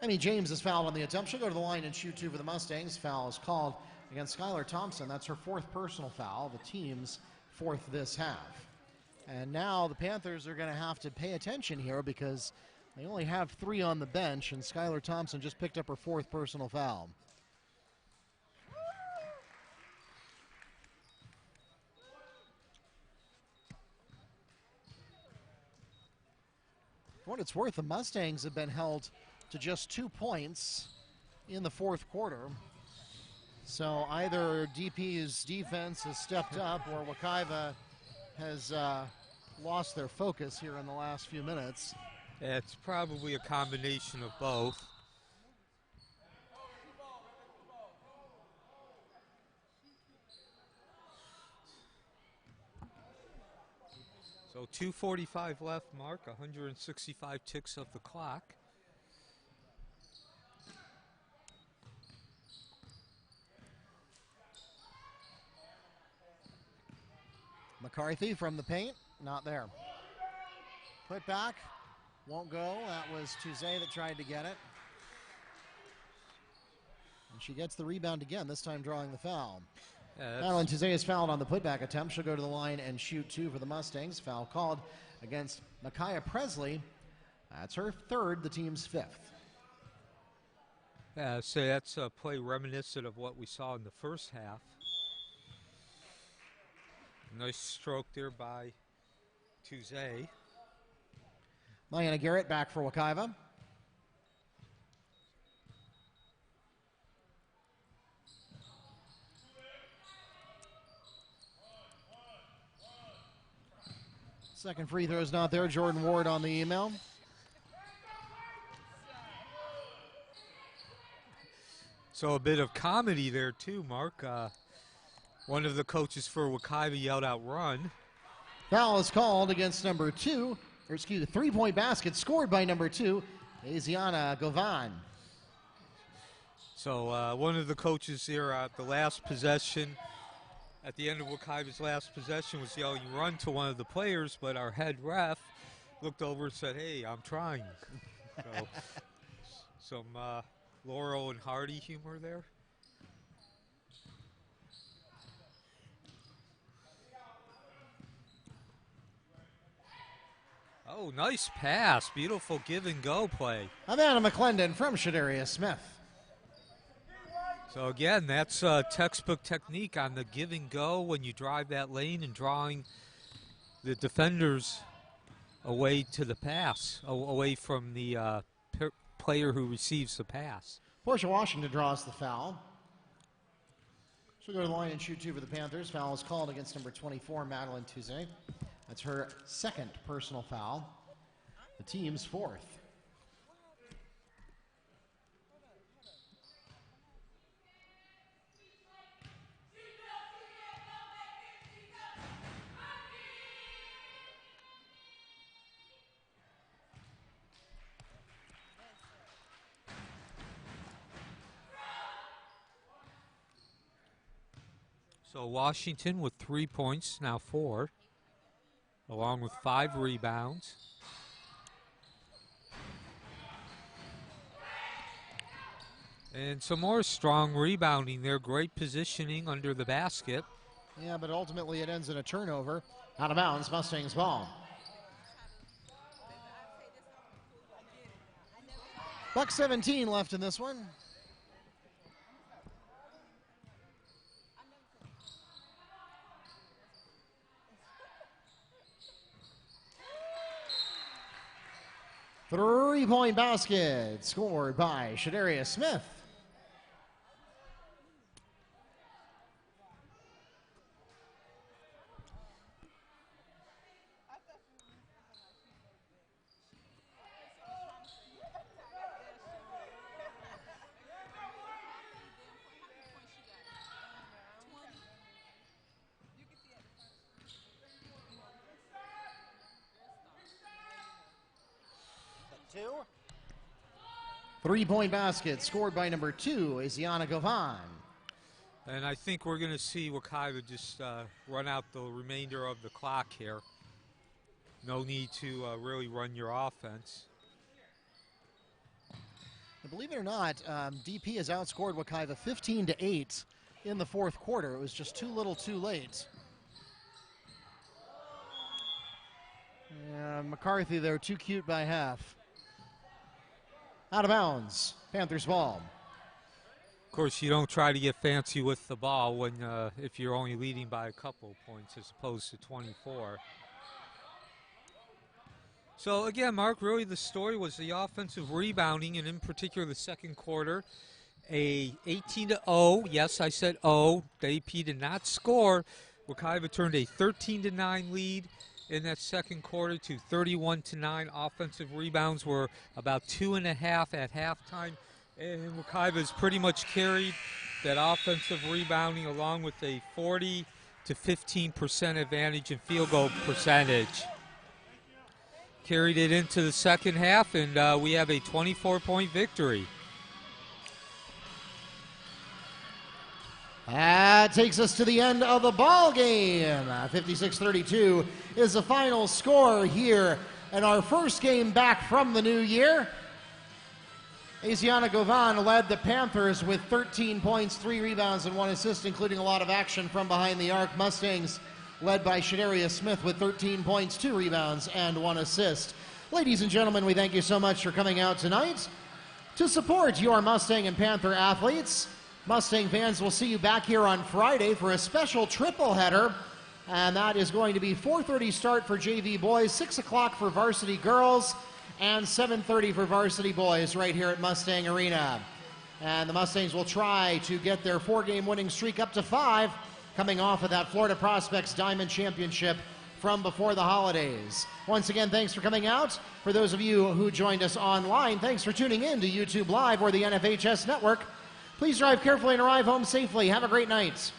S1: Emmy James is fouled on the attempt. She'll go to the line and shoot 2 for the Mustangs. Foul is called against Skylar Thompson. That's her 4th personal foul, the team's 4th this half. And now the Panthers are going to have to pay attention here because they only have 3 on the bench, and Skylar Thompson just picked up her 4th personal foul. For what it's worth, the Mustangs have been held to just 2 points in the 4th quarter. So either DP's defense has stepped up or Wekiva has lost their focus here in the last few minutes.
S2: Yeah, it's probably a combination of both. So 2:45 left, Mark, 165 ticks of the clock.
S1: McCarthy from the paint, not there. Put back, won't go. That was Tuesday that tried to get it. And she gets the rebound again, this time drawing the foul. Madeline Tuesday is fouled on the putback attempt. She'll go to the line and shoot 2 for the Mustangs. Foul called against Micaiah Presley. That's her 3rd, the team's 5th.
S2: Yeah, so that's a play reminiscent of what we saw in the first half. Nice stroke there by Tuesday.
S1: Diana Garrett back for Wekiva. Second free throw is not there. Jordan Ward on the email.
S2: So a bit of comedy there too, Mark. One of the coaches for Wekiva yelled out run.
S1: Foul is called against number 2, or excuse me, 3-point basket scored by number 2, Asiana Govan.
S2: So one of the coaches there at the last possession, at the end of Wekiva's last possession, was yelling run to one of the players, but our head ref looked over and said, hey, I'm trying. So some Laurel and Hardy humor there. Oh, nice pass. Beautiful give and go play.
S1: Amanda McClendon from Shadaria Smith.
S2: So again, that's textbook technique on the give and go when you drive that lane and drawing the defenders away to the pass, away from the player who receives the pass.
S1: Portia Washington draws the foul. She'll go to the line and shoot 2 for the Panthers. Foul is called against number 24, Madeline Tuesday. That's her 2nd personal foul, the team's 4th.
S2: So Washington with 3 points, now 4, along with 5 rebounds. And some more strong rebounding there. Great positioning under the basket.
S1: Yeah, but ultimately it ends in a turnover. Out of bounds, Mustangs ball. Buck 17 left in this one. Three-point basket scored by Shadaria Smith. 3-point basket scored by number 2, Asiana Govan.
S2: And I think we're going to see Wekiva just run out the remainder of the clock here. No need to really run your offense.
S1: And believe it or not, DP has outscored Wekiva 15-8 in the fourth quarter. It was just too little too late. McCarthy, though, too cute by half. Out of bounds, Panthers ball.
S2: Of course, you don't try to get fancy with the ball when if you're only leading by a couple of points as opposed to 24. So again, Mark, really the story was the offensive rebounding, and in particular the second quarter. A 18-0, yes, I said 0. The AP did not score. Wekiva turned a 13-9 lead in that second quarter to 31-9. Offensive rebounds were about 2.5 at halftime. And Wekiva has pretty much carried that offensive rebounding along with a 40 to 15% advantage in field goal percentage. Carried it into the second half, and we have a 24-point victory.
S1: That takes us to the end of the ball game. 56-32 is the final score here in our first game back from the new year. Asiana Govan led the Panthers with 13 points, 3 rebounds, and 1 assist, including a lot of action from behind the arc. Mustangs led by Shadaria Smith with 13 points, 2 rebounds, and 1 assist. Ladies and gentlemen, we thank you so much for coming out tonight to support your Mustang and Panther athletes. Mustang fans, will see you back here on Friday for a special triple header, and that is going to be 4:30 start for JV boys, 6 o'clock for varsity girls, and 7:30 for varsity boys right here at Mustang Arena. And the Mustangs will try to get their 4-game winning streak up to 5, coming off of that Florida Prospects Diamond Championship from before the holidays. Once again, thanks for coming out. For those of you who joined us online, thanks for tuning in to YouTube Live or the NFHS Network. Please drive carefully and arrive home safely. Have a great night.